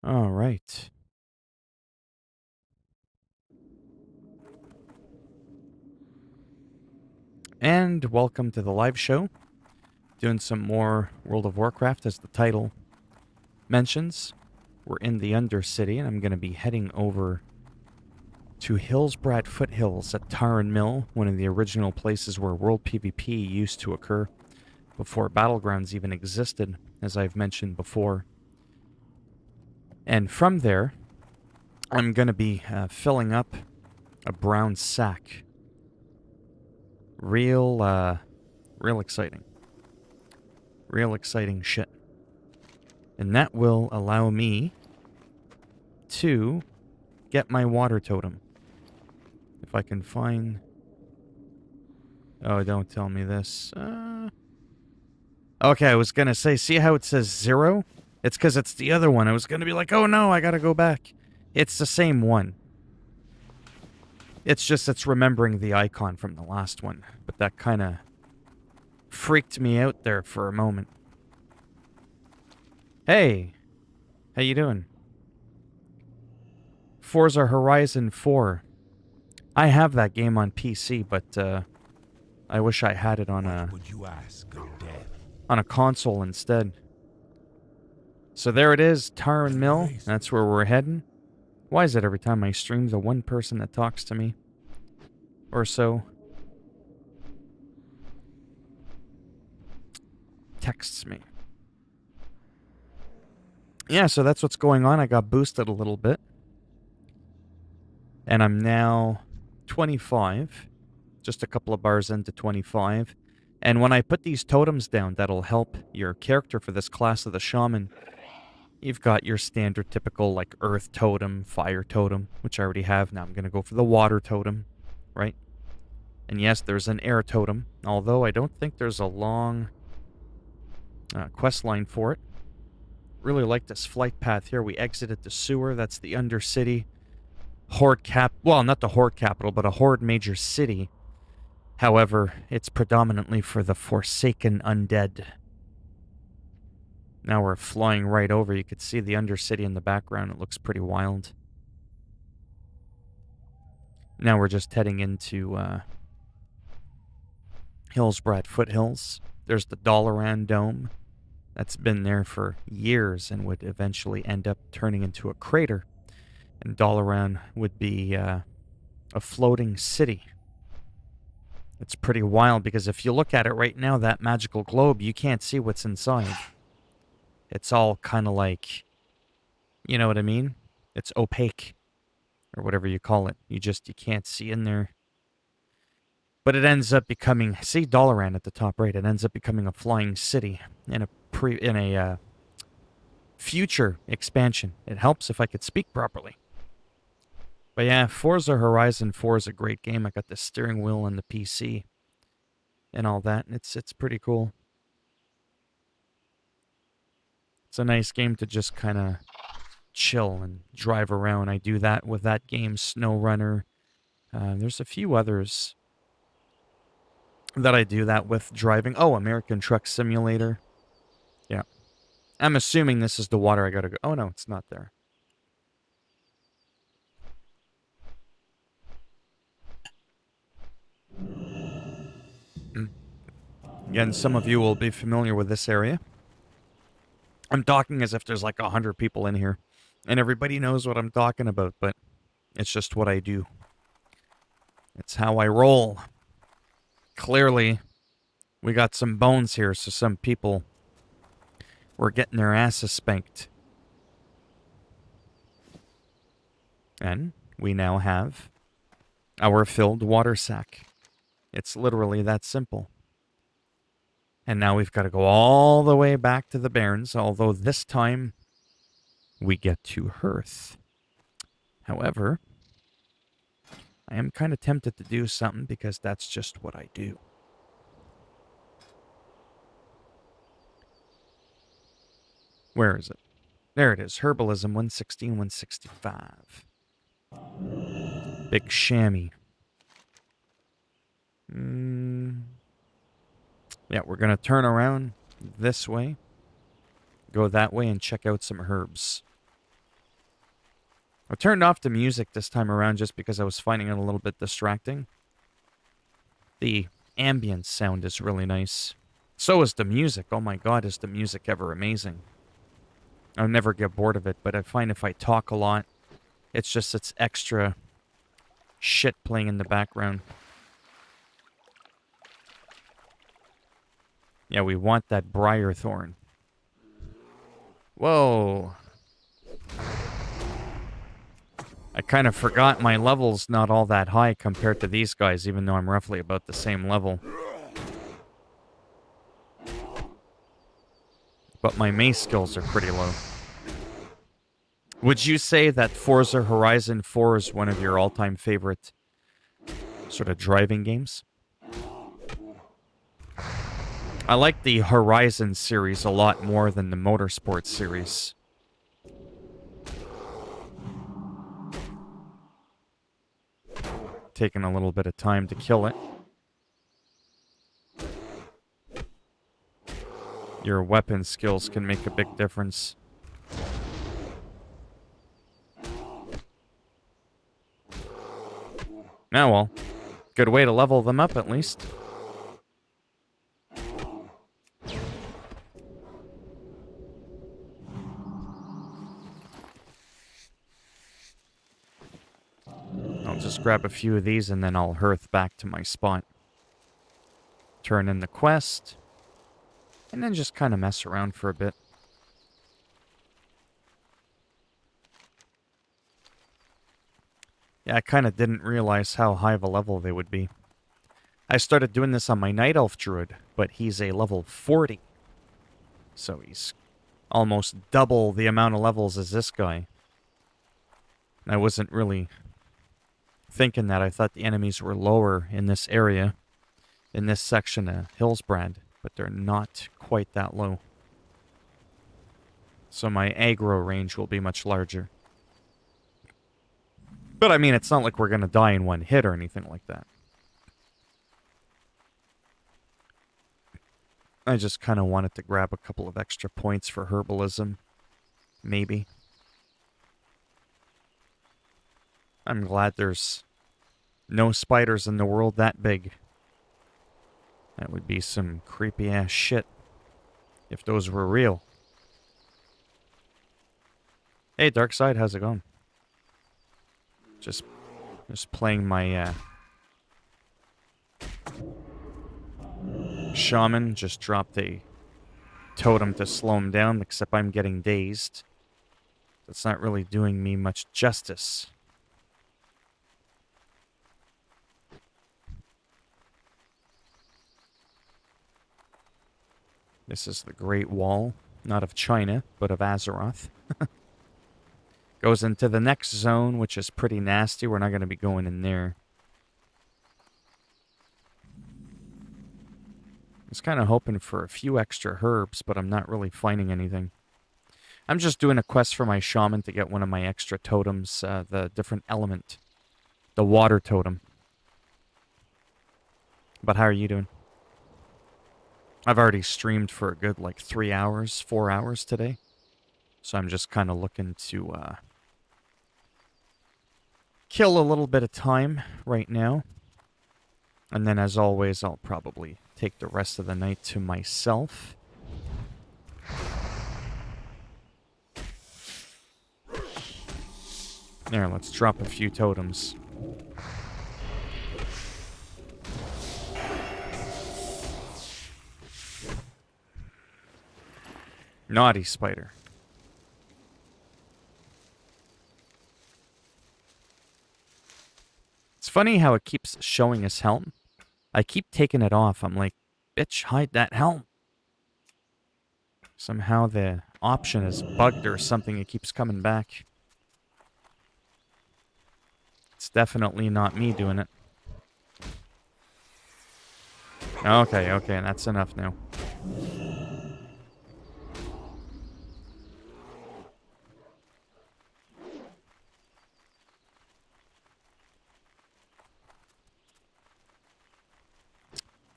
All right. And welcome to the live show. Doing some more World of Warcraft, as the title mentions. We're in the Undercity, and I'm going to be heading over to Hillsbrad Foothills at Tarren Mill, one of the original places where World PvP used to occur before Battlegrounds even existed, as I've mentioned before. And from there, I'm going to be filling up a brown sack. Real exciting. Real exciting shit. And that will allow me to get my water totem. If I can find... Oh, don't tell me this. Okay, I was going to say, see how it says 0? It's because it's the other one. I was going to be like, oh no, I got to go back. It's the same one. It's just it's remembering the icon from the last one. But that kind of freaked me out there for a moment. Hey, how you doing? Forza Horizon 4. I have that game on PC, but I wish I had it on a console instead. So there it is, Tarren Mill. That's where we're heading. Why is it every time I stream the one person that talks to me? Or so. Texts me. Yeah, so that's what's going on. I got boosted a little bit. And I'm now 25. Just a couple of bars into 25. And when I put these totems down, that'll help your character for this class of the shaman. You've got your standard typical like earth totem, fire totem, which I already have. Now I'm going to go for the water totem, right? And yes, there's an air totem, although I don't think there's a long quest line for it. Really like this flight path here. We exited the sewer. That's the Undercity. Horde cap... Well, not the Horde capital, but a Horde major city. However, it's predominantly for the Forsaken Undead. Now we're flying right over. You could see the Undercity in the background. It looks pretty wild. Now we're just heading into Hillsbrad Foothills. There's the Dalaran Dome. That's been there for years and would eventually end up turning into a crater. And Dalaran would be a floating city. It's pretty wild because if you look at it right now, that magical globe, you can't see what's inside. It's all kind of like, you know what I mean? It's opaque, or whatever you call it. You can't see in there. But it ends up becoming, see Dalaran at the top right, it ends up becoming a flying city in a future expansion. It helps if I could speak properly. But yeah, Forza Horizon 4 is a great game. I got the steering wheel and the PC and all that. It's pretty cool. It's a nice game to just kind of chill and drive around. I do that with that game, SnowRunner. There's a few others that I do that with driving. Oh, American Truck Simulator. Yeah. I'm assuming this is the water I gotta go. Oh, no, it's not there. Again, some of you will be familiar with this area. I'm talking as if there's like 100 people in here. And everybody knows what I'm talking about, but it's just what I do. It's how I roll. Clearly, we got some bones here, so some people were getting their asses spanked. And we now have our filled water sack. It's literally that simple. And now we've got to go all the way back to the Barrens, although this time we get to Hearth. However, I am kind of tempted to do something because that's just what I do. Where is it? There it is. Herbalism 116, 165. Big chamois. Yeah, we're going to turn around this way, go that way, and check out some herbs. I turned off the music this time around just because I was finding it a little bit distracting. The ambient sound is really nice. So is the music. Oh my god, is the music ever amazing. I'll never get bored of it, but I find if I talk a lot, it's extra shit playing in the background. Yeah, we want that briar thorn. Whoa. I kind of forgot my level's not all that high compared to these guys, even though I'm roughly about the same level. But my mace skills are pretty low. Would you say that Forza Horizon 4 is one of your all-time favorite sort of driving games? I like the Horizon series a lot more than the Motorsport series. Taking a little bit of time to kill it. Your weapon skills can make a big difference. Now, well, good way to level them up at least. I'll just grab a few of these and then I'll hearth back to my spot. Turn in the quest. And then just kind of mess around for a bit. Yeah, I kind of didn't realize how high of a level they would be. I started doing this on my Night Elf Druid, but he's a level 40. So he's almost double the amount of levels as this guy. And I wasn't really thinking that. I thought the enemies were lower in this area, in this section of Hillsbrad, but they're not quite that low. So my aggro range will be much larger. But I mean, it's not like we're going to die in one hit or anything like that. I just kind of wanted to grab a couple of extra points for herbalism. Maybe. I'm glad there's no spiders in the world that big. That would be some creepy ass shit if those were real. Hey, Darkside, how's it going? Just playing my shaman. Just dropped a totem to slow him down, except I'm getting dazed. That's not really doing me much justice. This is the Great Wall, not of China, but of Azeroth. Goes into the next zone, which is pretty nasty. We're not going to be going in there. I was kind of hoping for a few extra herbs, but I'm not really finding anything. I'm just doing a quest for my shaman to get one of my extra totems, the different element. The water totem. But how are you doing? I've already streamed for a good, 3 hours, 4 hours today. So I'm just kind of looking to kill a little bit of time right now. And then, as always, I'll probably take the rest of the night to myself. There, let's drop a few totems. Naughty spider. It's funny how it keeps showing us helm. I keep taking it off. I'm like, bitch, hide that helm. Somehow the option is bugged or something. It keeps coming back. It's definitely not me doing it. Okay, that's enough now.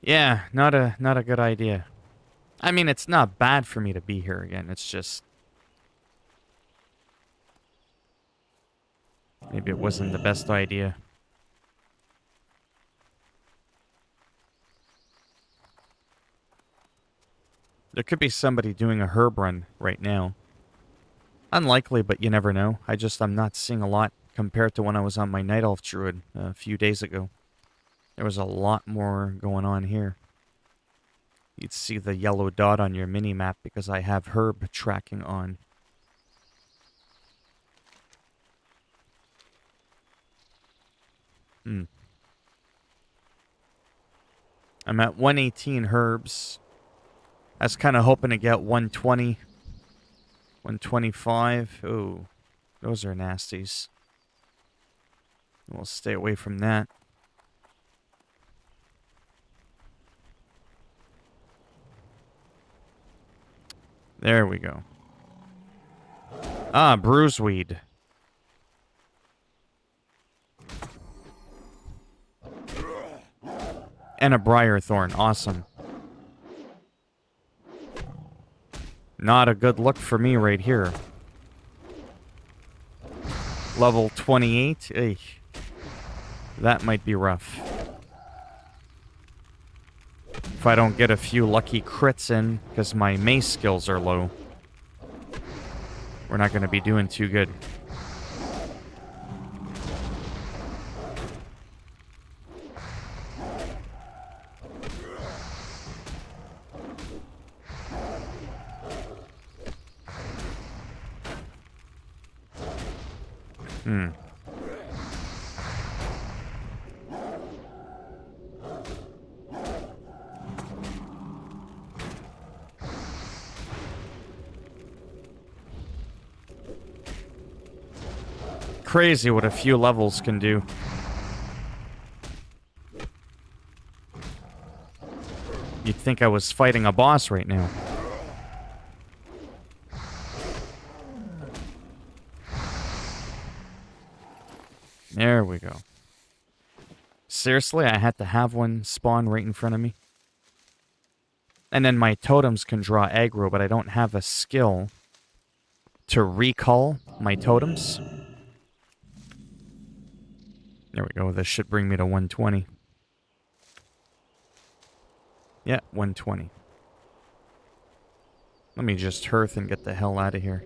Yeah, not a good idea. I mean, it's not bad for me to be here again. It's just Maybe it wasn't the best idea. There could be somebody doing a herb run right now. Unlikely, but you never know. I'm not seeing a lot compared to when I was on my Night Elf Druid a few days ago. There was a lot more going on here. You'd see the yellow dot on your mini-map because I have herb tracking on. I'm at 118 herbs. I was kind of hoping to get 120, 125. Ooh, those are nasties. We'll stay away from that. There we go. Ah, bruiseweed. And a briar thorn. Awesome. Not a good look for me right here. Level 28. Eesh. That might be rough. If I don't get a few lucky crits in, because my mace skills are low, we're not going to be doing too good. Crazy what a few levels can do. You'd think I was fighting a boss right now. There we go. Seriously, I had to have one spawn right in front of me. And then my totems can draw aggro, but I don't have a skill to recall my totems. There we go. This should bring me to 120. Yeah, 120. Let me just hearth and get the hell out of here.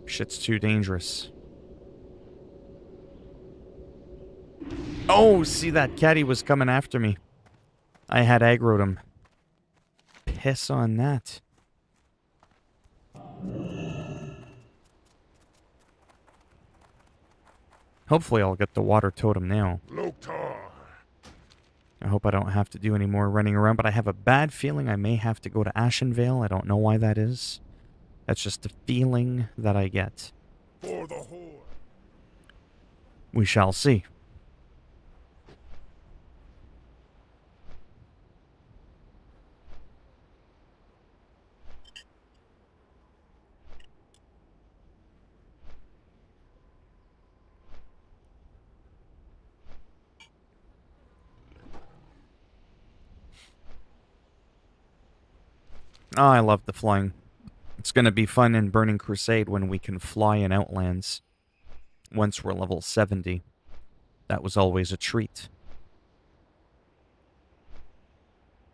Shit's too dangerous. Oh, see, that caddy was coming after me. I had aggroed him. Piss on that. Hopefully I'll get the water totem now. I hope I don't have to do any more running around, but I have a bad feeling I may have to go to Ashenvale. I don't know why that is. That's just the feeling that I get. For the horde. We shall see. Oh, I love the flying. It's going to be fun in Burning Crusade when we can fly in Outlands. Once we're level 70. That was always a treat.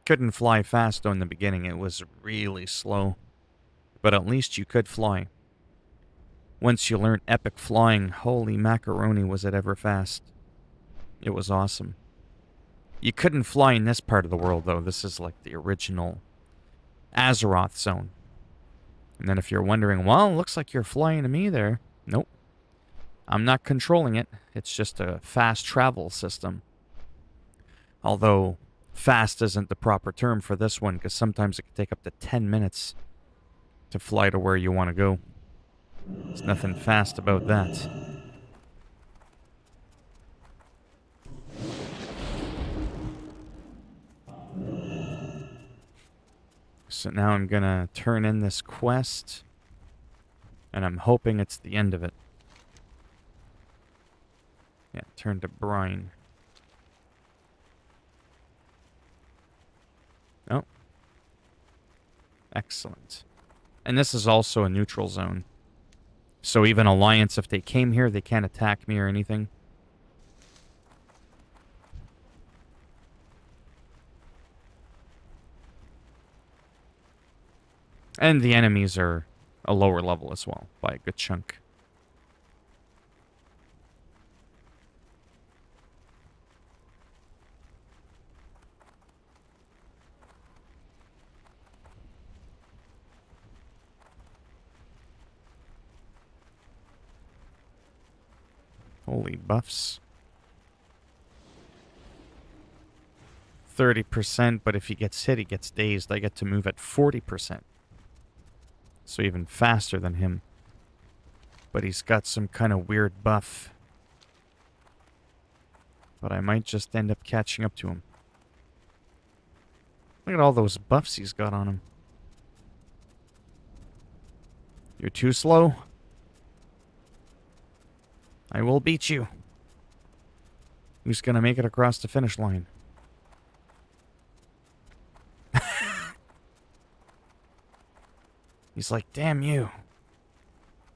Couldn't fly fast though in the beginning. It was really slow. But at least you could fly. Once you learned epic flying, holy macaroni was it ever fast. It was awesome. You couldn't fly in this part of the world though. This is like the original Azeroth zone. And then if you're wondering, well, it looks like you're flying to me there. Nope. I'm not controlling it. It's just a fast travel system. Although, fast isn't the proper term for this one, because sometimes it can take up to 10 minutes to fly to where you want to go. There's nothing fast about that. So now I'm gonna turn in this quest, and I'm hoping it's the end of it. Yeah, turn to brine. Oh. Excellent. And this is also a neutral zone. So even Alliance, if they came here, they can't attack me or anything. And the enemies are a lower level as well, by a good chunk. Holy buffs. 30%, but if he gets hit, he gets dazed. I get to move at 40%. So even faster than him. But he's got some kind of weird buff. But I might just end up catching up to him. Look at all those buffs he's got on him. You're too slow. I will beat you. Who's gonna make it across the finish line? He's like, damn you.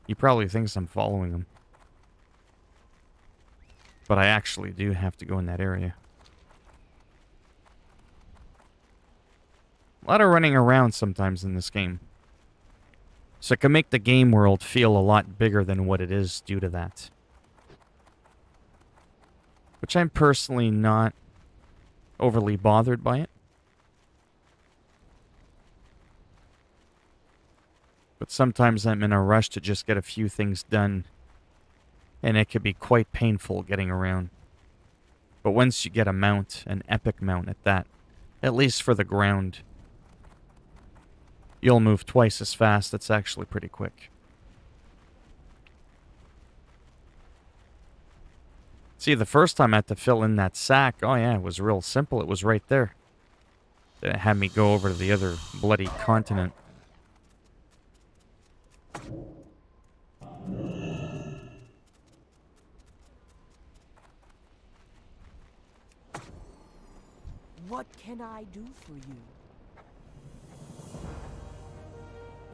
He probably thinks I'm following him. But I actually do have to go in that area. A lot of running around sometimes in this game. So it can make the game world feel a lot bigger than what it is due to that. Which I'm personally not overly bothered by it. But sometimes I'm in a rush to just get a few things done. And it can be quite painful getting around. But once you get a mount, an epic mount at that, at least for the ground, you'll move twice as fast. It's actually pretty quick. See, the first time I had to fill in that sack, oh yeah, it was real simple. It was right there. Then it had me go over to the other bloody continent. What can I do for you?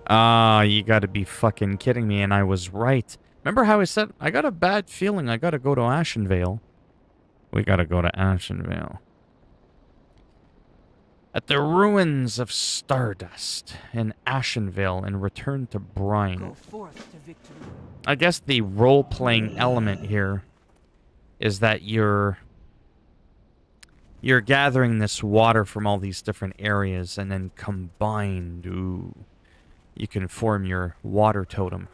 Ah, you gotta be fucking kidding me, and I was right. Remember how I said, I got a bad feeling I gotta go to Ashenvale? We gotta go to Ashenvale. At the ruins of Stardust in Ashenvale and return to Brine. Go forth to victory. I guess the role-playing element here is that you're gathering this water from all these different areas, and then combined, ooh, you can form your water totem.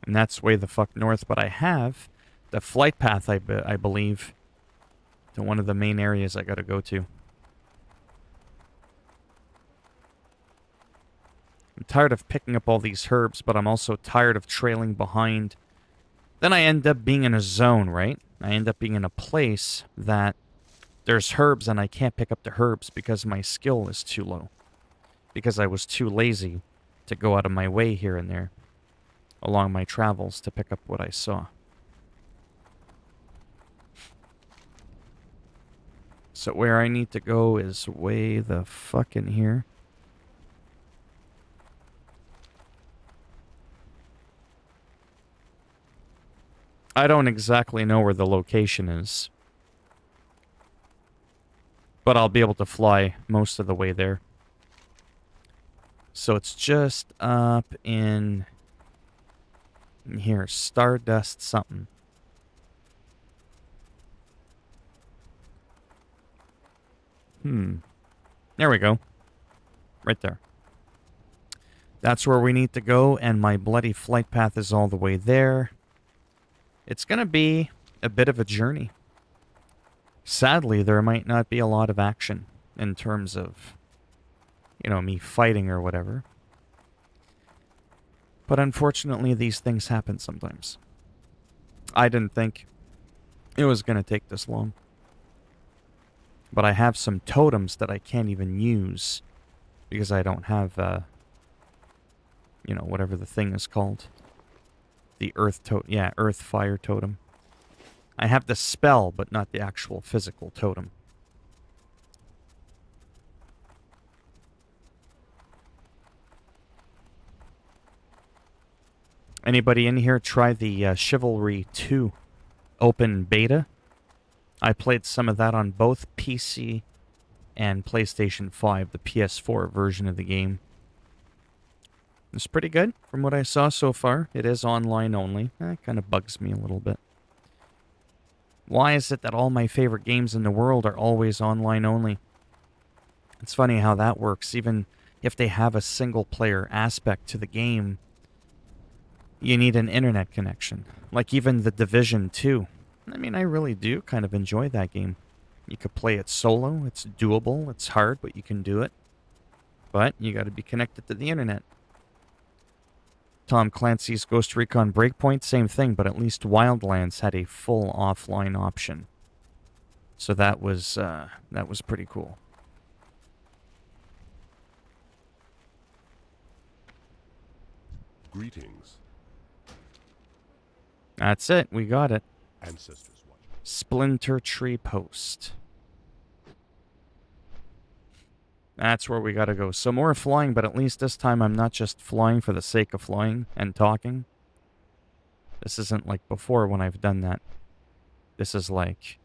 And that's way the fuck north, but I have the flight path, I believe, to one of the main areas I gotta go to. I'm tired of picking up all these herbs, but I'm also tired of trailing behind. Then I end up being in a zone, right? I end up being in a place that there's herbs and I can't pick up the herbs because my skill is too low. Because I was too lazy to go out of my way here and there along my travels to pick up what I saw. So where I need to go is way the fuck in here. I don't exactly know where the location is. But I'll be able to fly most of the way there. So it's just up in here, Stardust something. There we go. Right there. That's where we need to go, and my bloody flight path is all the way there. It's gonna be a bit of a journey. Sadly, there might not be a lot of action in terms of, you know, me fighting or whatever. But unfortunately, these things happen sometimes. I didn't think it was going to take this long. But I have some totems that I can't even use because I don't have, you know, whatever the thing is called. the earth totem. Yeah, earth fire totem. I have the spell, but not the actual physical totem. Anybody in here try the Chivalry 2 open beta? I played some of that on both PC and PlayStation 5, the PS4 version of the game. It's pretty good from what I saw so far. It is online only. That kind of bugs me a little bit. Why is it that all my favorite games in the world are always online only? It's funny how that works. Even if they have a single player aspect to the game, you need an internet connection. Like even The Division 2. I mean, I really do kind of enjoy that game. You could play it solo. It's doable. It's hard, but you can do it. But you got to be connected to the internet. Tom Clancy's Ghost Recon Breakpoint, same thing, but at least Wildlands had a full offline option. So that was pretty cool. Greetings. That's it. We got it. Ancestors watch. Splinter Tree Post. That's where we gotta go. So more flying, but at least this time I'm not just flying for the sake of flying and talking. This isn't like before when I've done that. This is like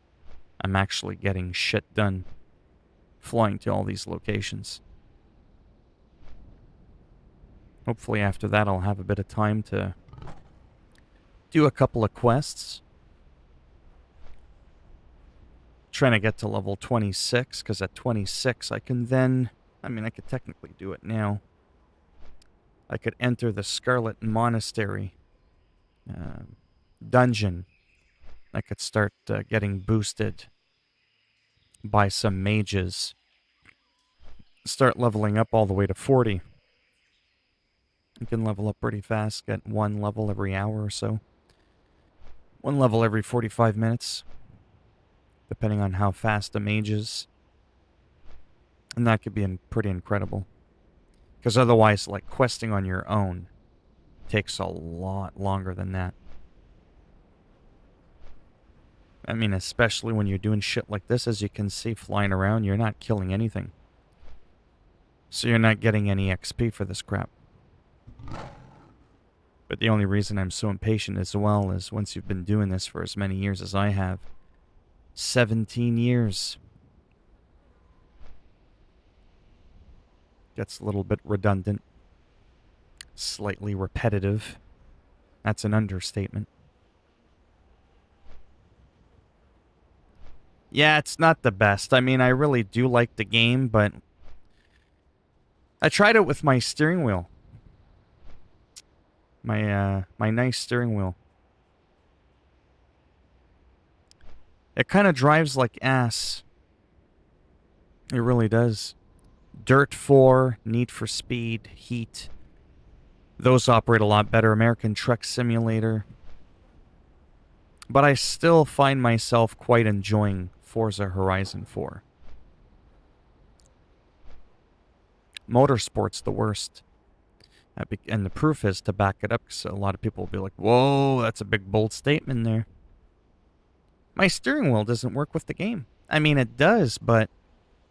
I'm actually getting shit done. Flying to all these locations. Hopefully after that I'll have a bit of time to do a couple of quests. Trying to get to level 26, because at 26 I can then... I mean, I could technically do it now. I could enter the Scarlet Monastery dungeon. I could start getting boosted by some mages. Start leveling up all the way to 40. You can level up pretty fast, get one level every hour or so. One level every 45 minutes. Depending on how fast the mage is. And that could be pretty incredible. Because otherwise, like, questing on your own takes a lot longer than that. I mean, especially when you're doing shit like this, as you can see, flying around, you're not killing anything. So you're not getting any XP for this crap. But the only reason I'm so impatient as well is once you've been doing this for as many years as I have, 17 years. Gets a little bit redundant. Slightly repetitive. That's an understatement. Yeah, it's not the best. I mean, I really do like the game, but I tried it with my steering wheel. My nice steering wheel. It kind of drives like ass. It really does. Dirt 4, Need for Speed, Heat. Those operate a lot better. American Truck Simulator. But I still find myself quite enjoying Forza Horizon 4. Motorsport's the worst. And the proof is to back it up, because a lot of people will be like, whoa, that's a big bold statement there. My steering wheel doesn't work with the game. I mean, it does, but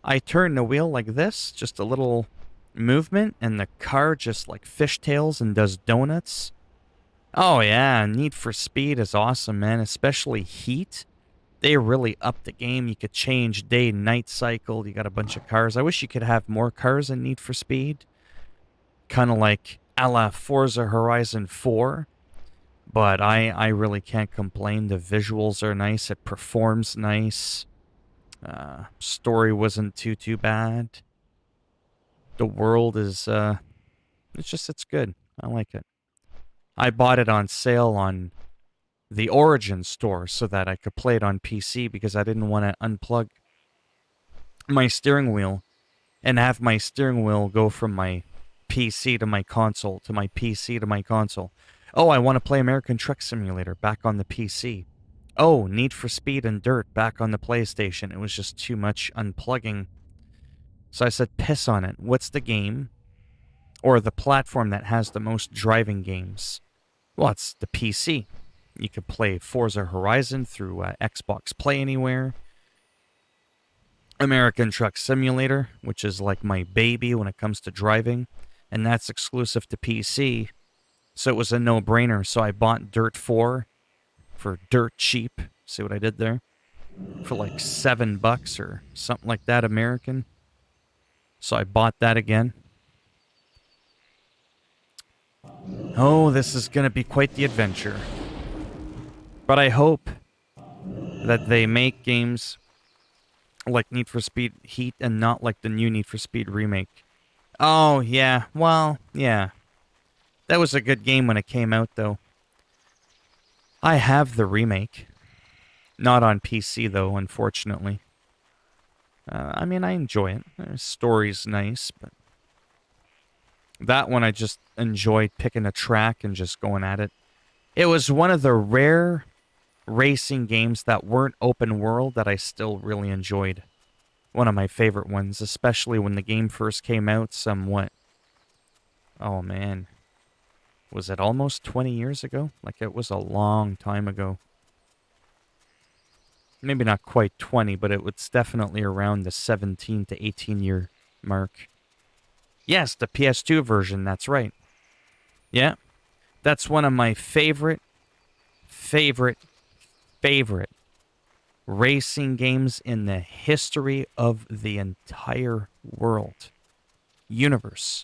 I turn the wheel like this, just a little movement, and the car just like fishtails and does donuts. Oh yeah, Need for Speed is awesome, man, especially Heat. They really upped the game. You could change day and night cycle. You got a bunch of cars. I wish you could have more cars in Need for Speed. Kind of like a la Forza Horizon 4. But I really can't complain. The visuals are nice. It performs nice. Story wasn't too bad. The world is, it's good. I like it. I bought it on sale on the Origin store so that I could play it on PC because I didn't want to unplug my steering wheel and have my steering wheel go from my PC to my console, to my PC to my console. Oh, I want to play American Truck Simulator back on the PC. Oh, Need for Speed and Dirt back on the PlayStation. It was just too much unplugging. So I said, piss on it. What's the game or the platform that has the most driving games? Well, it's the PC. You could play Forza Horizon through Xbox Play Anywhere. American Truck Simulator, which is like my baby when it comes to driving, and that's exclusive to PC. So it was a no-brainer. So I bought Dirt 4 for dirt cheap. See what I did there? For like $7 or something like that American. So I bought that again. Oh, this is going to be quite the adventure. But I hope that they make games like Need for Speed Heat and not like the new Need for Speed remake. Oh, yeah. Well, yeah. That was a good game when it came out, though. I have the remake. Not on PC, though, unfortunately. I mean, I enjoy it. The story's nice, but that one I just enjoyed picking a track and just going at it. It was one of the rare racing games that weren't open world that I still really enjoyed. One of my favorite ones, especially when the game first came out somewhat. Oh man. Was it almost 20 years ago? Like it was a long time ago. Maybe not quite 20, but it was definitely around the 17 to 18 year mark. Yes, the PS2 version, that's right. Yeah. That's one of my favorite racing games in the history of the entire world. Universe.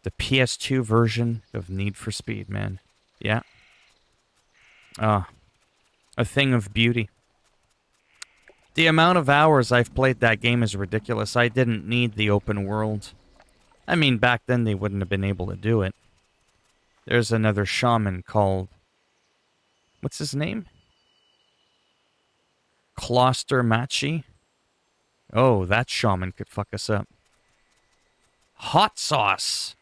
The PS2 version of Need for Speed, man. Yeah. A thing of beauty. The amount of hours I've played that game is ridiculous. I didn't need the open world. I mean, back then they wouldn't have been able to do it. There's another shaman called... What's his name? Kloster Machi? Oh, that shaman could fuck us up. Hot Sauce!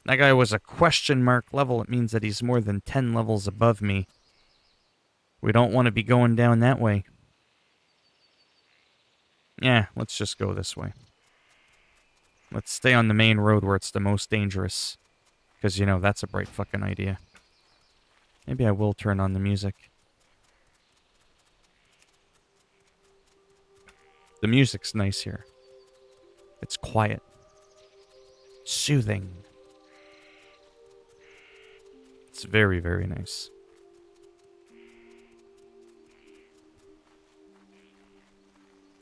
That guy was a question mark level. It means that he's more than 10 levels above me. We don't want to be going down that way. Yeah, let's just go this way. Let's stay on the main road where it's the most dangerous. Because, you know, that's a bright fucking idea. Maybe I will turn on the music. The music's nice here. It's quiet. Soothing. It's very, very nice.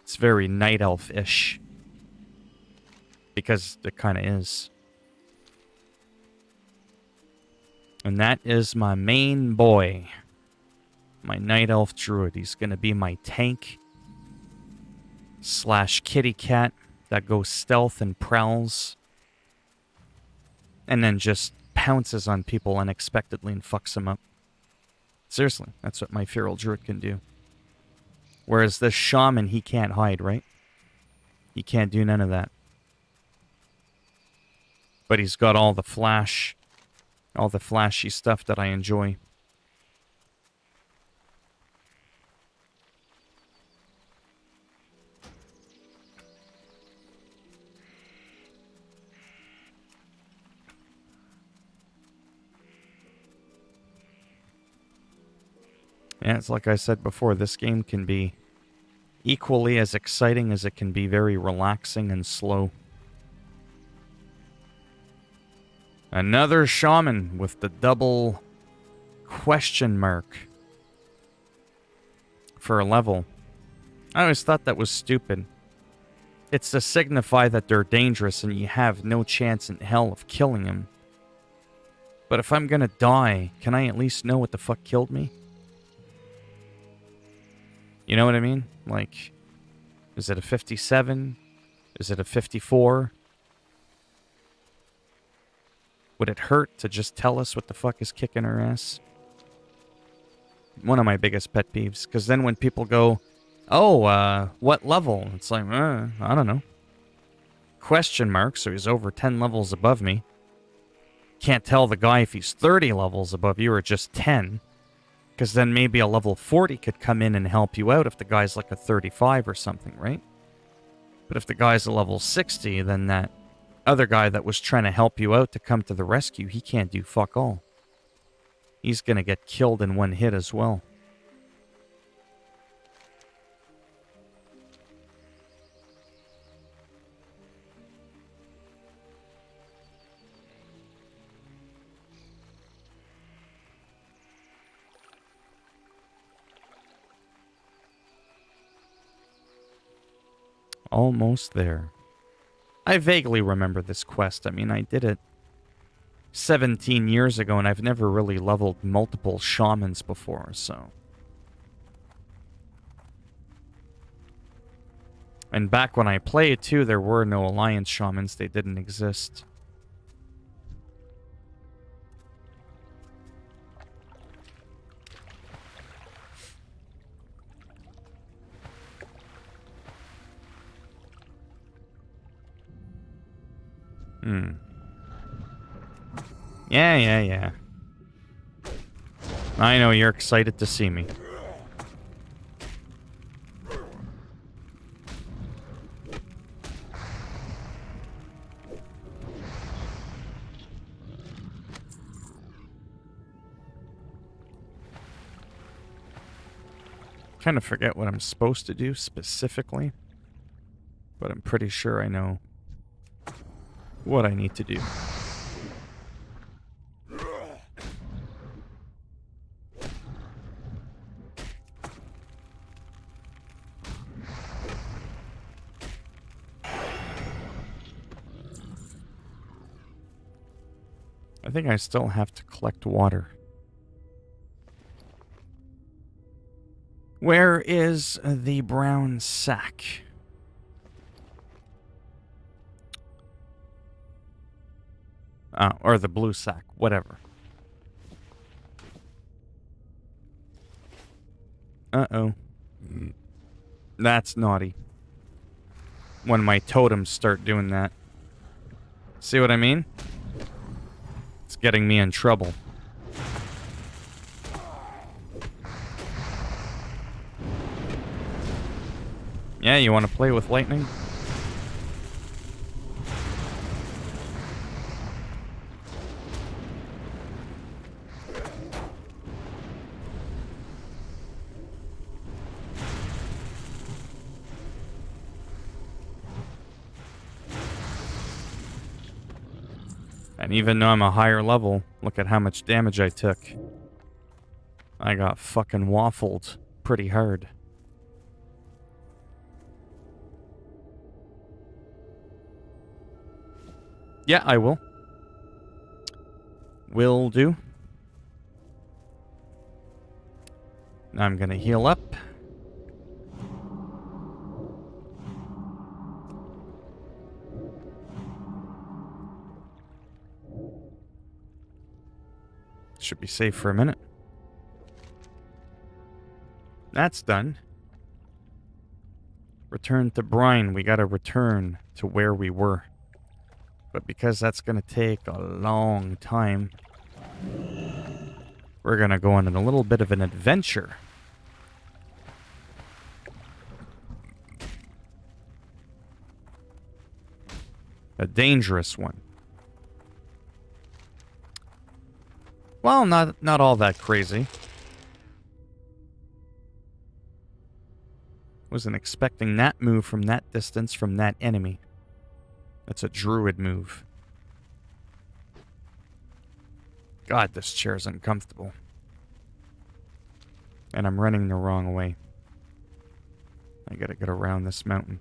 It's very night elf-ish. Because it kind of is. And that is my main boy. My night elf druid. He's going to be my tank / kitty cat that goes stealth and prowls. And then just pounces on people unexpectedly and fucks them up. Seriously, that's what my feral druid can do. Whereas this shaman, he can't hide, right? He can't do none of that. But he's got all the flashy stuff that I enjoy. Yeah, it's like I said before, this game can be equally as exciting as it can be very relaxing and slow. Another shaman with the double question mark for a level. I always thought that was stupid. It's to signify that they're dangerous and you have no chance in hell of killing them. But if I'm gonna die, can I at least know what the fuck killed me? You know what I mean? Like, is it a 57? Is it a 54? Would it hurt to just tell us what the fuck is kicking our ass? One of my biggest pet peeves. Because then when people go, oh, what level? It's like, I don't know. Question mark, so he's over 10 levels above me. Can't tell the guy if he's 30 levels above you or just 10. Because then maybe a level 40 could come in and help you out if the guy's like a 35 or something, right? But if the guy's a level 60, then that other guy that was trying to help you out to come to the rescue, he can't do fuck all. He's gonna get killed in one hit as well. Almost there. I vaguely remember this quest. I mean, I did it 17 years ago, and I've never really leveled multiple shamans before, so... And back when I played, too, there were no Alliance shamans. They didn't exist. Yeah. I know you're excited to see me. Kind of forget what I'm supposed to do specifically, but I'm pretty sure I know what I need to do. I think I still have to collect water. Where is the brown sack? Or the blue sack, whatever. Uh-oh. That's naughty. When my totems start doing that. See what I mean? It's getting me in trouble. Yeah, you want to play with lightning? And even though I'm a higher level, look at how much damage I took. I got fucking waffled pretty hard. Yeah, I will. Will do. Now I'm gonna heal up. Should be safe for a minute. That's done. Return to brine. We gotta return to where we were. But because that's gonna take a long time, we're gonna go on a little bit of an adventure. A dangerous one. Well, not all that crazy. Wasn't expecting that move from that distance from that enemy. That's a druid move. God, this chair's uncomfortable. And I'm running the wrong way. I gotta get around this mountain.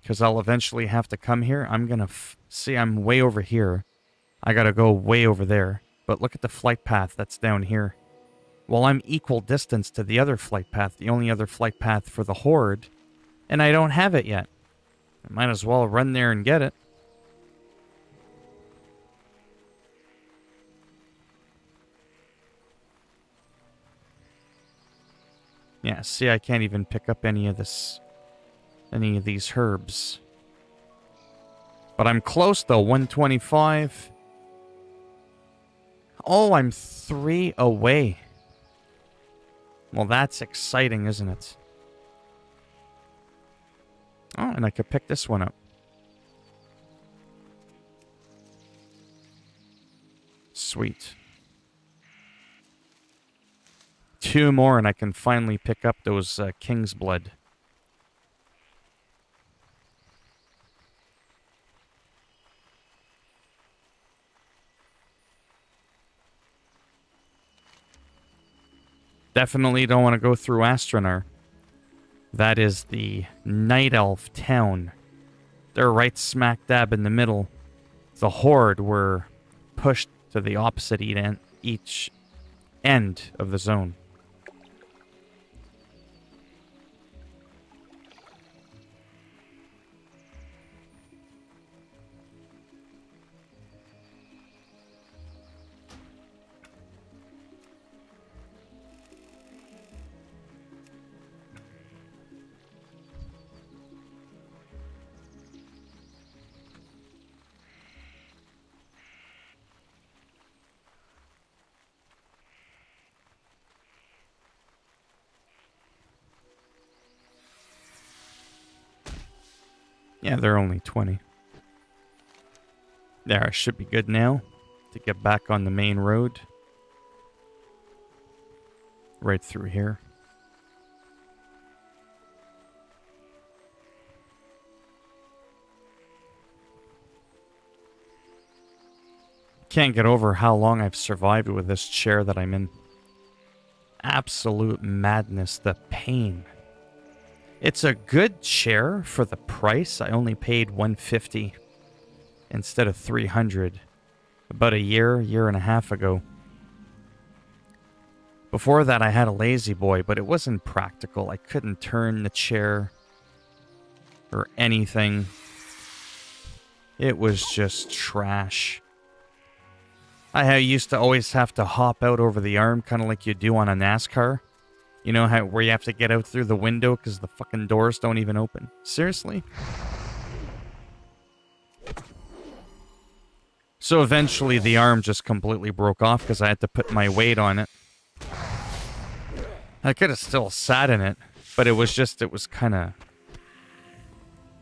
Because I'll eventually have to come here. I'm gonna see, I'm way over here. I gotta go way over there. But look at the flight path that's down here. Well, I'm equal distance to the other flight path, the only other flight path for the Horde, and I don't have it yet. I might as well run there and get it. Yeah, see, I can't even pick up any of these herbs. But I'm close though, 125. Oh, I'm 3 away. Well, that's exciting, isn't it? Oh, and I could pick this one up. Sweet. 2 more and I can finally pick up those King's Blood. Definitely don't want to go through Astronar. That is the Night Elf town. They're right smack dab in the middle. The Horde were pushed to the opposite each end of the zone. Yeah, they're only 20. There, I should be good now to get back on the main road. Right through here. Can't get over how long I've survived with this chair that I'm in. Absolute madness, the pain. It's a good chair for the price. I only paid $150 instead of $300 about a year and a half ago. Before that, I had a Lazy Boy, but it wasn't practical. I couldn't turn the chair or anything. It was just trash. I used to always have to hop out over the arm, kind of like you do on a NASCAR. You know how where you have to get out through the window because the fucking doors don't even open? Seriously? So eventually the arm just completely broke off because I had to put my weight on it. I could have still sat in it, but it was kind of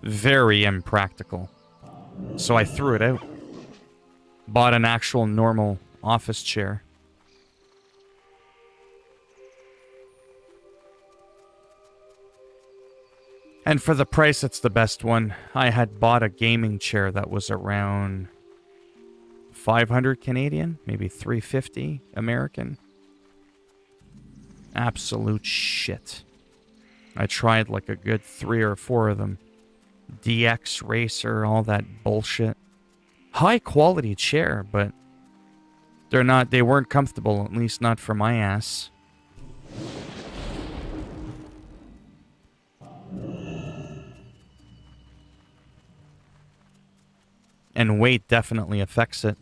very impractical. So I threw it out. Bought an actual normal office chair. And for the price, it's the best one. I had bought a gaming chair that was around 500 Canadian, maybe 350 American. Absolute shit. I tried like a good 3 or 4 of them. DX Racer, all that bullshit. High quality chair, but they weren't comfortable, at least not for my ass. And weight definitely affects it.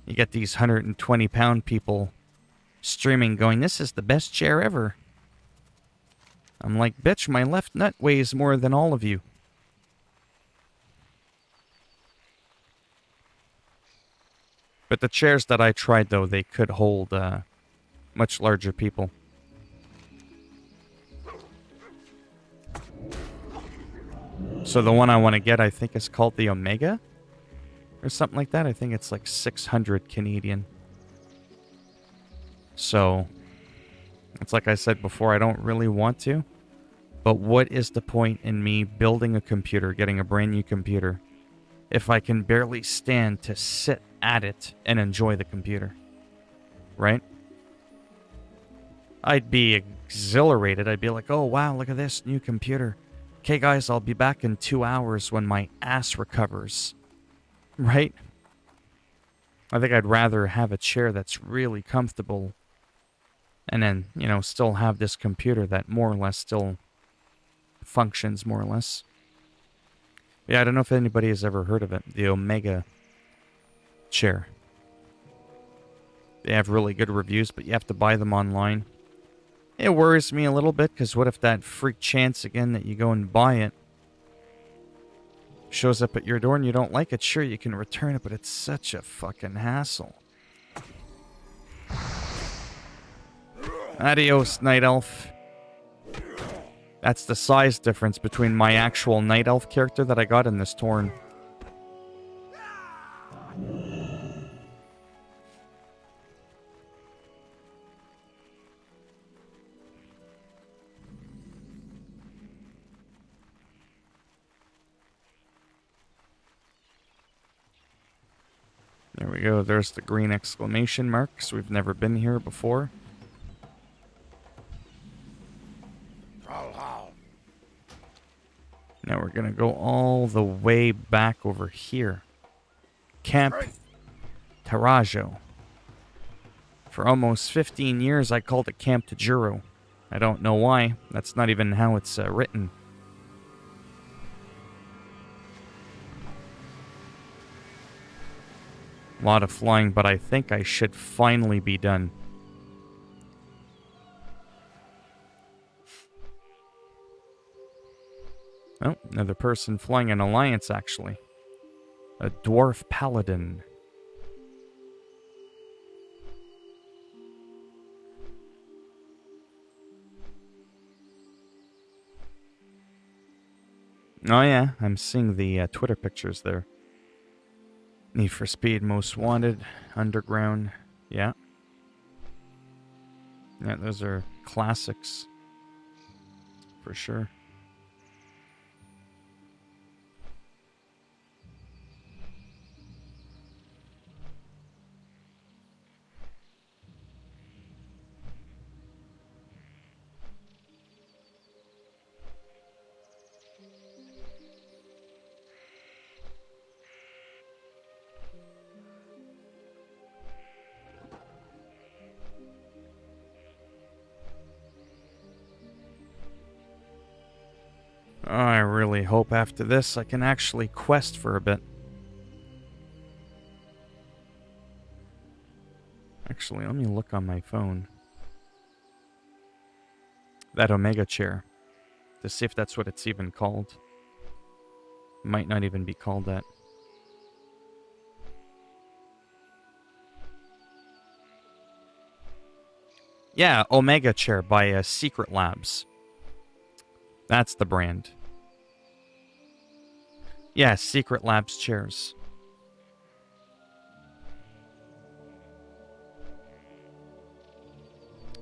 You get these 120-pound people streaming going, "This is the best chair ever." I'm like, bitch, my left nut weighs more than all of you. But the chairs that I tried, though, they could hold much larger people. So the one I want to get, I think, is called the Omega? Or something like that. I think it's like 600 Canadian. So, it's like I said before, I don't really want to. But what is the point in me building a computer, getting a brand new computer, if I can barely stand to sit at it and enjoy the computer? Right? I'd be exhilarated. I'd be like, oh wow, look at this new computer. Okay guys, I'll be back in 2 hours when my ass recovers. Right? I think I'd rather have a chair that's really comfortable and then, still have this computer that more or less still functions more or less. Yeah, I don't know if anybody has ever heard of it. The Omega chair. They have really good reviews, but you have to buy them online. It worries me a little bit, because what if that freak chance again that you go and buy it shows up at your door and you don't like it? Sure, you can return it, but it's such a fucking hassle. Adios, Night Elf. That's the size difference between my actual Night Elf character that I got in this Torn. There we go. There's the green exclamation marks. We've never been here before. Now we're gonna go all the way back over here. Camp Tarajo. For almost 15 years, I called it Camp Tajuro. I don't know why. That's not even how it's written. A lot of flying, but I think I should finally be done. Oh, another person flying an alliance, actually. A dwarf paladin. Oh yeah, I'm seeing the Twitter pictures there. Need for Speed, Most Wanted, Underground. Yeah. Yeah, those are classics. For sure. Oh, I really hope after this I can actually quest for a bit. Actually, let me look on my phone. That Omega chair. To see if that's what it's even called. Might not even be called that. Yeah, Omega chair by Secret Labs. That's the brand. Yeah, Secret Labs chairs.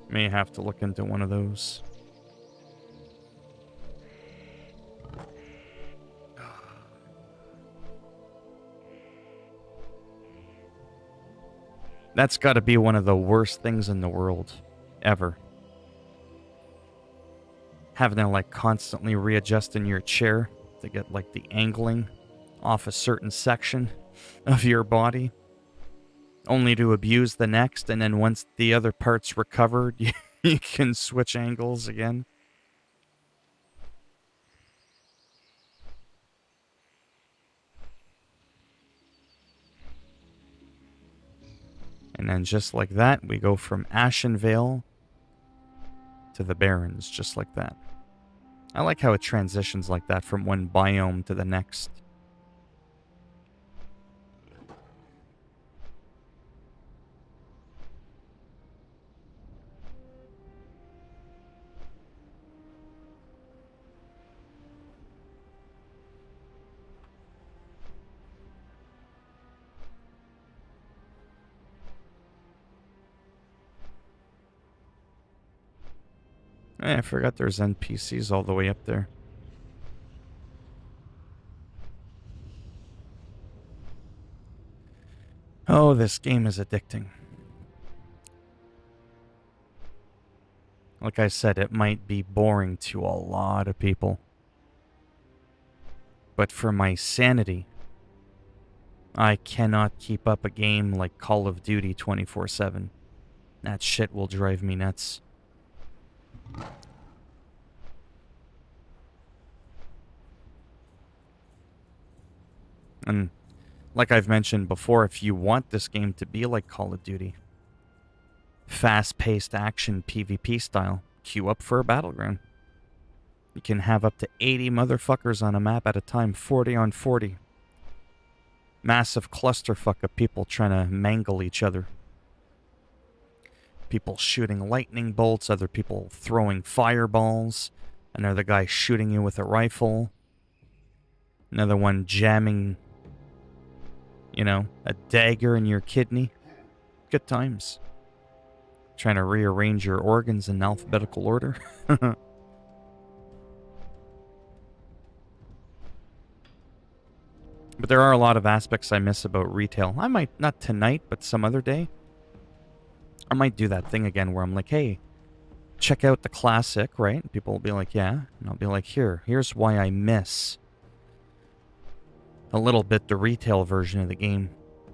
May have to look into one of those. That's got to be one of the worst things in the world. Ever. Having to, like, constantly readjust in your chair to get, like, the angling off a certain section of your body. Only to abuse the next, and then once the other part's recovered, you can switch angles again. And then just like that, we go from Ashenvale to the Barrens, just like that. I like how it transitions like that from one biome to the next. I forgot there's NPCs all the way up there. Oh, this game is addicting. Like I said, it might be boring to a lot of people. But for my sanity, I cannot keep up a game like Call of Duty 24/7. That shit will drive me nuts. And like I've mentioned before, if you want this game to be like Call of Duty, fast-paced action PvP style, queue up for a battleground. You can have up to 80 motherfuckers on a map at a time, 40 on 40. Massive clusterfuck of people trying to mangle each other. People shooting lightning bolts, other people throwing fireballs, another guy shooting you with a rifle, another one jamming, a dagger in your kidney. Good times. Trying to rearrange your organs in alphabetical order. But there are a lot of aspects I miss about retail. I might, not tonight, but some other day, I might do that thing again where I'm like, hey, check out the classic, right? And people will be like, yeah. And I'll be like, here's why I miss a little bit the retail version of the game.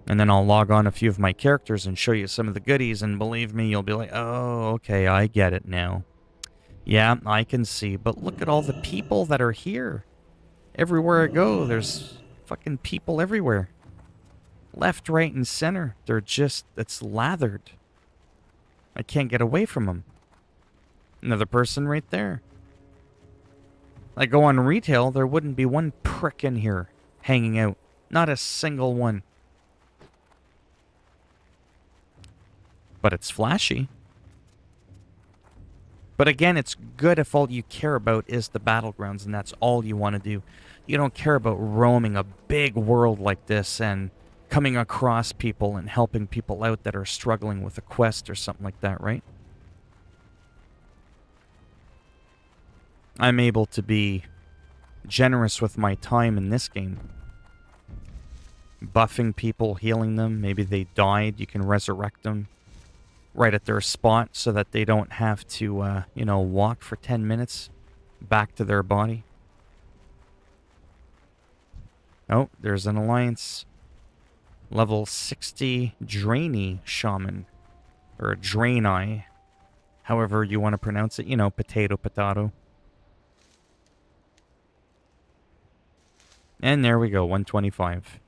And then I'll log on a few of my characters and show you some of the goodies, and believe me, you'll be like, oh, okay, I get it now. Yeah, I can see, but look at all the people that are here. Everywhere I go, there's fucking people everywhere. Left, right, and center. They're just, it's lathered. I can't get away from them. Another person right there. I go on retail, there wouldn't be one prick in here hanging out. Not a single one. But it's flashy. But again, it's good if all you care about is the battlegrounds and that's all you want to do. You don't care about roaming a big world like this and coming across people and helping people out that are struggling with a quest or something like that, right? I'm able to be generous with my time in this game. Buffing people, healing them. Maybe they died, you can resurrect them right at their spot so that they don't have to, walk for 10 minutes back to their body. Oh, there's an alliance. Level 60 Drainy Shaman. Or Draini. However you want to pronounce it. Potato, potato. And there we go, 125.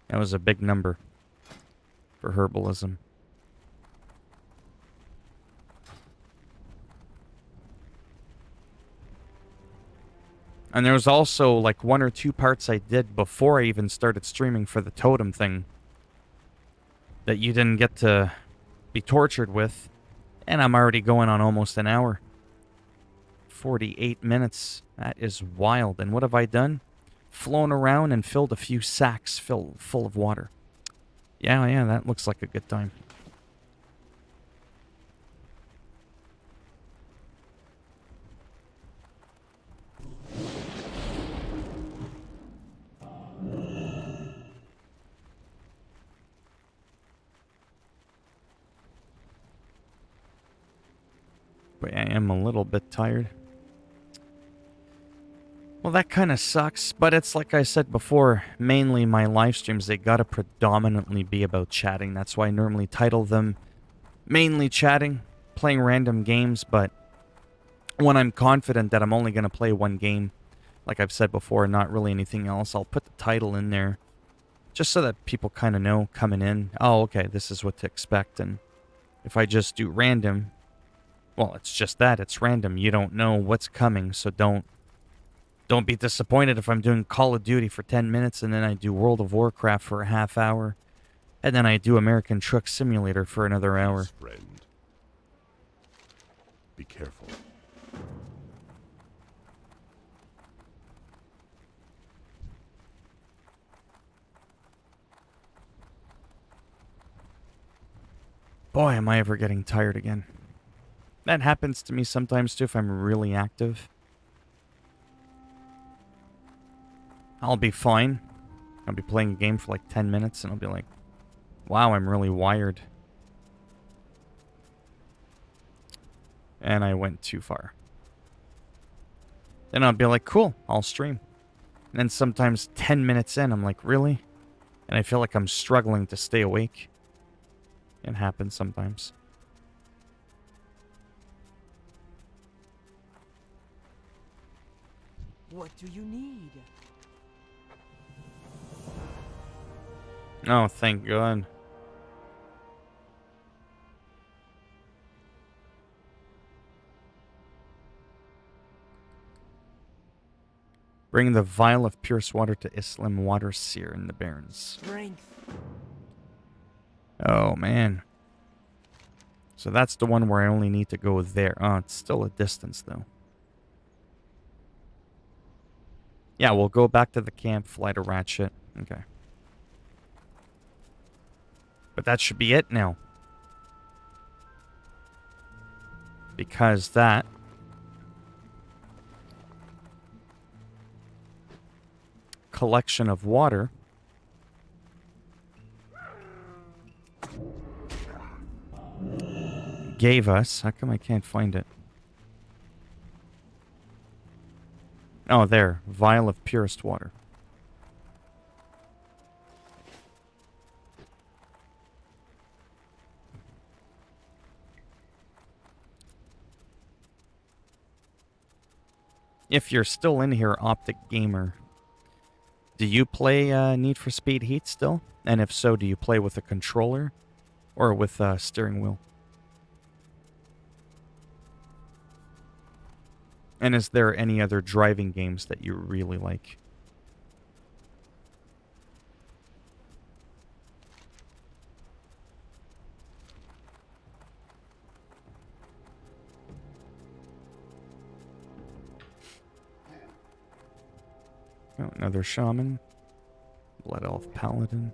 That was a big number for herbalism. And there was also like 1 or 2 parts I did before I even started streaming for the totem thing that you didn't get to be tortured with. And I'm already going on almost an hour. 48 minutes. That is wild. And what have I done? Flown around and filled a few sacks full of water. Yeah, that looks like a good time. But I am a little bit tired. Well, that kind of sucks, but it's like I said before, mainly my live streams, they gotta predominantly be about chatting. That's why I normally title them mainly chatting, playing random games, but when I'm confident that I'm only gonna play one game, like I've said before, not really anything else, I'll put the title in there just so that people kind of know coming in, oh, okay, this is what to expect. And if I just do random, well, it's just that, it's random. You don't know what's coming, so don't be disappointed if I'm doing Call of Duty for 10 minutes and then I do World of Warcraft for a half hour and then I do American Truck Simulator for another hour. Friend. Be careful. Boy, am I ever getting tired again. That happens to me sometimes too if I'm really active. I'll be fine. I'll be playing a game for like 10 minutes and I'll be like, wow, I'm really wired. And I went too far. Then I'll be like, cool, I'll stream. And then sometimes 10 minutes in, I'm like, really? And I feel like I'm struggling to stay awake. It happens sometimes. What do you need? Oh, thank God. Bring the vial of purest water to Islam Water Seer in the Barrens. Strength. Oh, man. So that's the one where I only need to go there. Oh, it's still a distance, though. Yeah, we'll go back to the camp, fly to Ratchet. Okay. But that should be it now. Because that... collection of water gave us... How come I can't find it? Oh, there. Vial of purest water. If you're still in here, Optic Gamer, do you play Need for Speed Heat still? And if so, do you play with a controller or with a steering wheel? And is there any other driving games that you really like? Oh, another shaman. Blood Elf Paladin.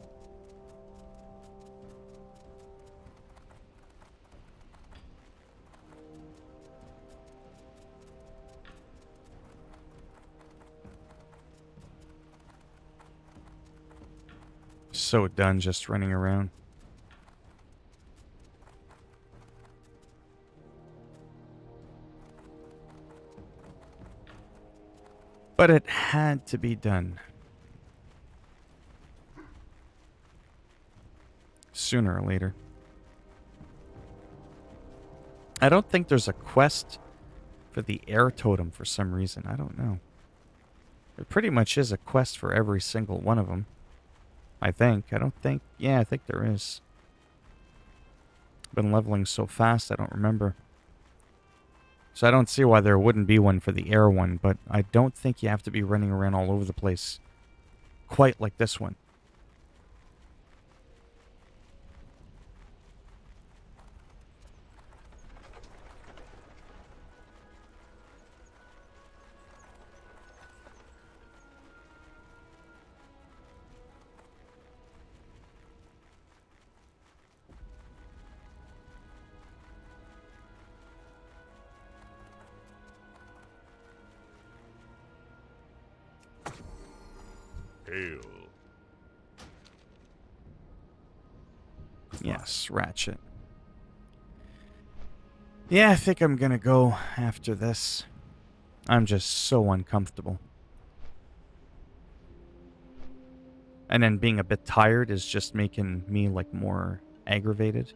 So done just running around. But it had to be done. Sooner or later. I don't think there's a quest for the air totem for some reason. I don't know. There pretty much is a quest for every single one of them. I think. I don't think... Yeah, I think there is. Been leveling so fast, I don't remember. So I don't see why there wouldn't be one for the air one, but I don't think you have to be running around all over the place quite like this one. Hail. Yes, Ratchet. Yeah, I think I'm gonna go after this. I'm just so uncomfortable. And then being a bit tired is just making me, like, more aggravated.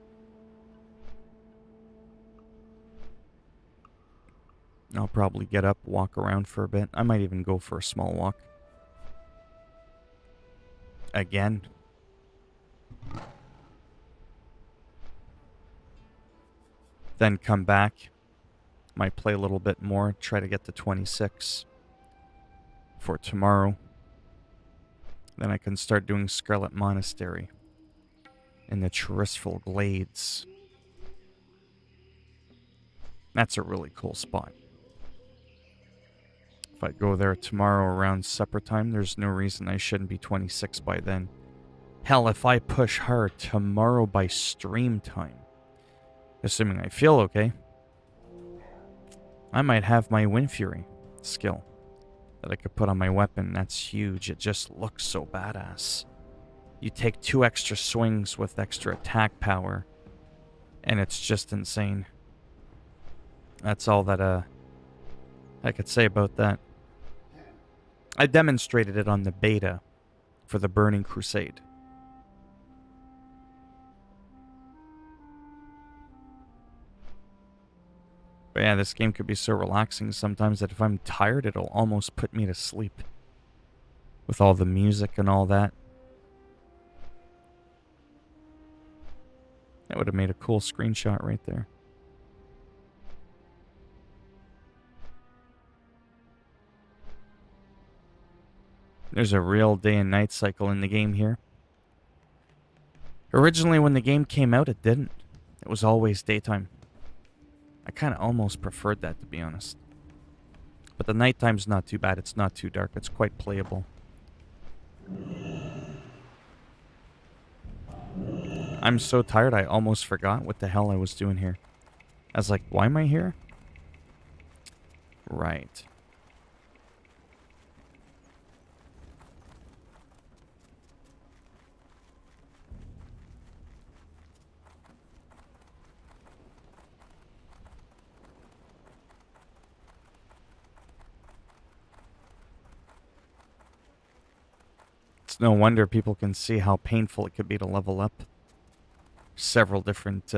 I'll probably get up, walk around for a bit. I might even go for a small walk. Again. Then come back. Might play a little bit more. Try to get to 26 for tomorrow. Then I can start doing Scarlet Monastery in the Tristful Glades. That's a really cool spot. If I go there tomorrow around supper time, there's no reason I shouldn't be 26 by then. Hell, if I push hard tomorrow by stream time, assuming I feel okay, I might have my Wind Fury skill that I could put on my weapon. That's huge. It just looks so badass. You take 2 extra swings with extra attack power, and it's just insane. That's all that I could say about that. I demonstrated it on the beta for the Burning Crusade. But yeah, this game could be so relaxing sometimes that if I'm tired, it'll almost put me to sleep. With all the music and all that. That would have made a cool screenshot right there. There's a real day and night cycle in the game here. Originally, when the game came out, it didn't. It was always daytime. I kind of almost preferred that, to be honest. But the nighttime's not too bad. It's not too dark. It's quite playable. I'm so tired, I almost forgot what the hell I was doing here. I was like, why am I here? Right. It's no wonder people can see how painful it could be to level up several different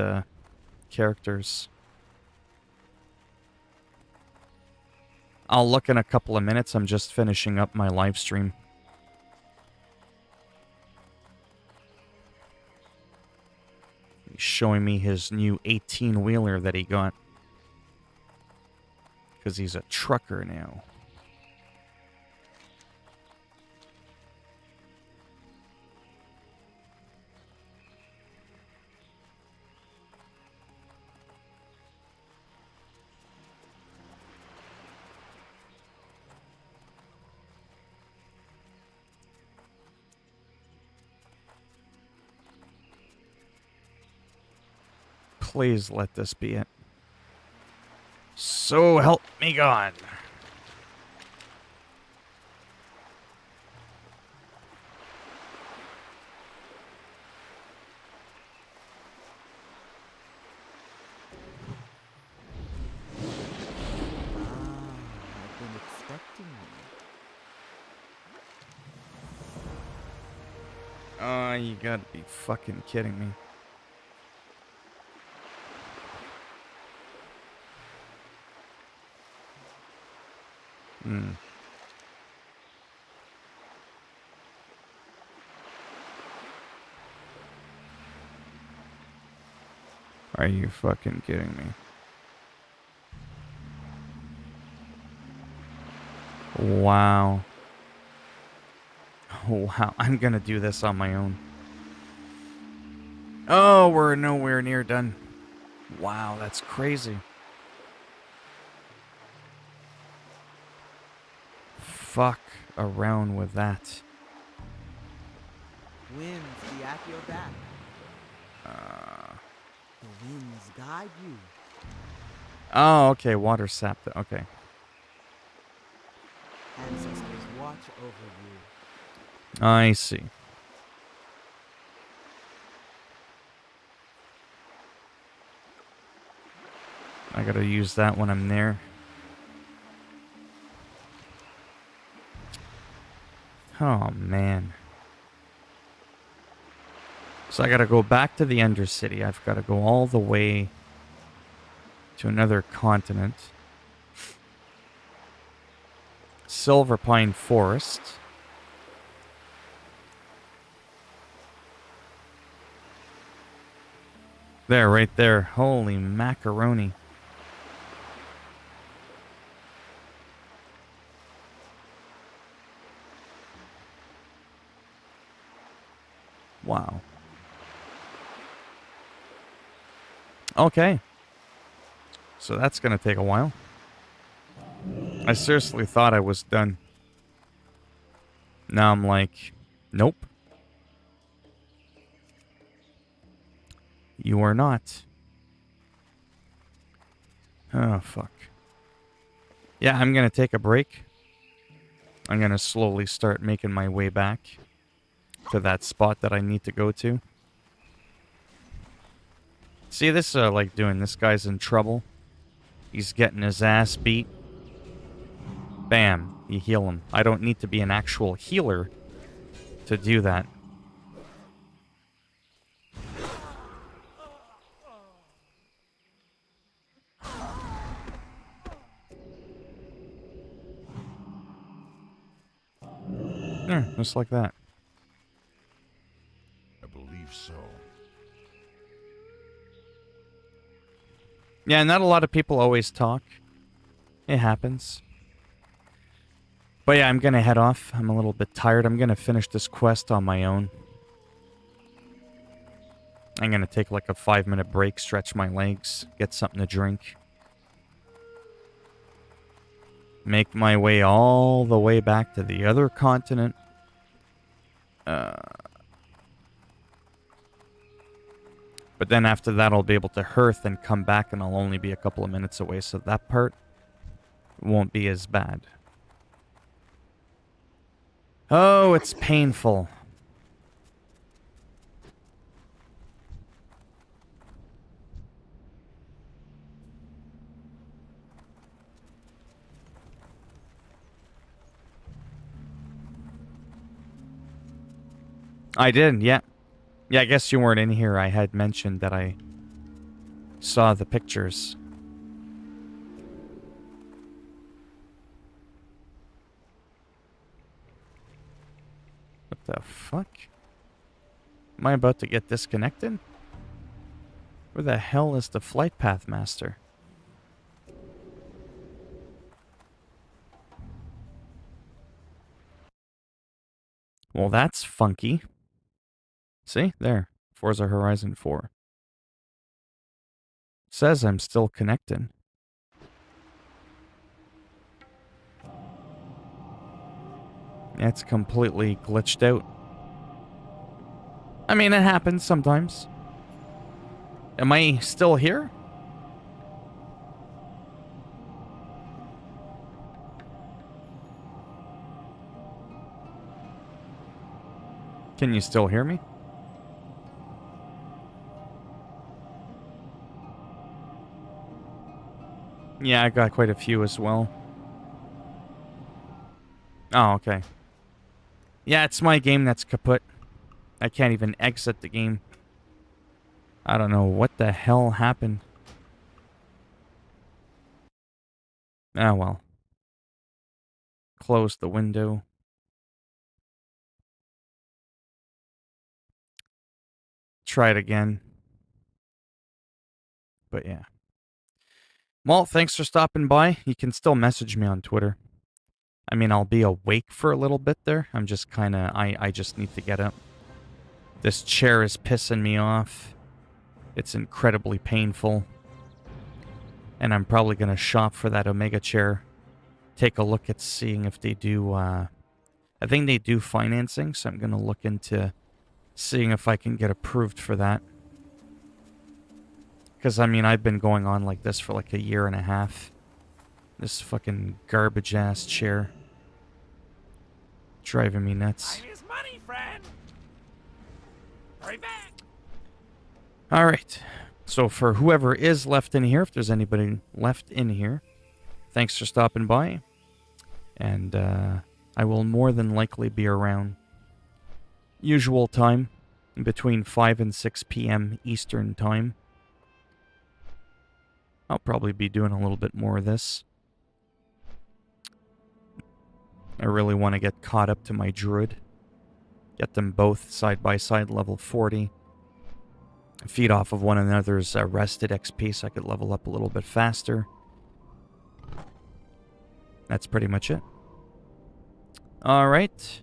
characters. I'll look in a couple of minutes. I'm just finishing up my live stream. He's showing me his new 18-wheeler that he got. Because he's a trucker now. Please let this be it. So help me God. I've been expecting you. Oh, you gotta be fucking kidding me. Are you fucking kidding me? Wow. Wow, I'm gonna do this on my own. Oh, we're nowhere near done. Wow, that's crazy. Fuck around with that. Winds be at your back. The winds guide you. Oh, okay, water sap. Okay. Ancestors watch over you. I see. I gotta use that when I'm there. Oh, man. So I gotta go back to the Undercity. I've gotta go all the way to another continent. Silver Pine Forest. There, right there. Holy macaroni. Wow. Okay. So that's going to take a while. I seriously thought I was done. Now I'm like, nope. You are not. Oh, fuck. Yeah, I'm going to take a break. I'm going to slowly start making my way back to that spot that I need to go to. See, this like doing. This guy's in trouble. He's getting his ass beat. Bam. You heal him. I don't need to be an actual healer to do that. There, just like that. I believe so. Yeah, not a lot of people always talk. It happens. But yeah, I'm gonna head off. I'm a little bit tired. I'm gonna finish this quest on my own. I'm gonna take like a 5-minute break, stretch my legs, get something to drink. Make my way all the way back to the other continent. But then after that, I'll be able to hearth and come back, and I'll only be a couple of minutes away, so that part won't be as bad. Oh, it's painful. I did, yeah. Yeah, I guess you weren't in here. I had mentioned that I saw the pictures. What the fuck? Am I about to get disconnected? Where the hell is the flight path master? Well, that's funky. See? There. Forza Horizon 4. Says I'm still connected. It's completely glitched out. I mean, it happens sometimes. Am I still here? Can you still hear me? Yeah, I got quite a few as well. Oh, okay. Yeah, it's my game that's kaput. I can't even exit the game. I don't know what the hell happened. Ah, well. Close the window. Try it again. But yeah. Well, thanks for stopping by. You can still message me on Twitter. I mean, I'll be awake for a little bit there. I'm just kind of... I just need to get up. This chair is pissing me off. It's incredibly painful. And I'm probably going to shop for that Omega chair. Take a look at seeing if they do... I think they do financing, so I'm going to look into seeing if I can get approved for that. Because, I mean, I've been going on like this for like a year and a half. This fucking garbage-ass chair. Driving me nuts. Time is money, friend. Hurry back. Alright. So for whoever is left in here, if there's anybody left in here, thanks for stopping by. And I will more than likely be around usual time, between 5 and 6 p.m. Eastern time. I'll probably be doing a little bit more of this. I really want to get caught up to my druid. Get them both side by side, level 40. Feed off of one another's rested XP so I could level up a little bit faster. That's pretty much it. Alright.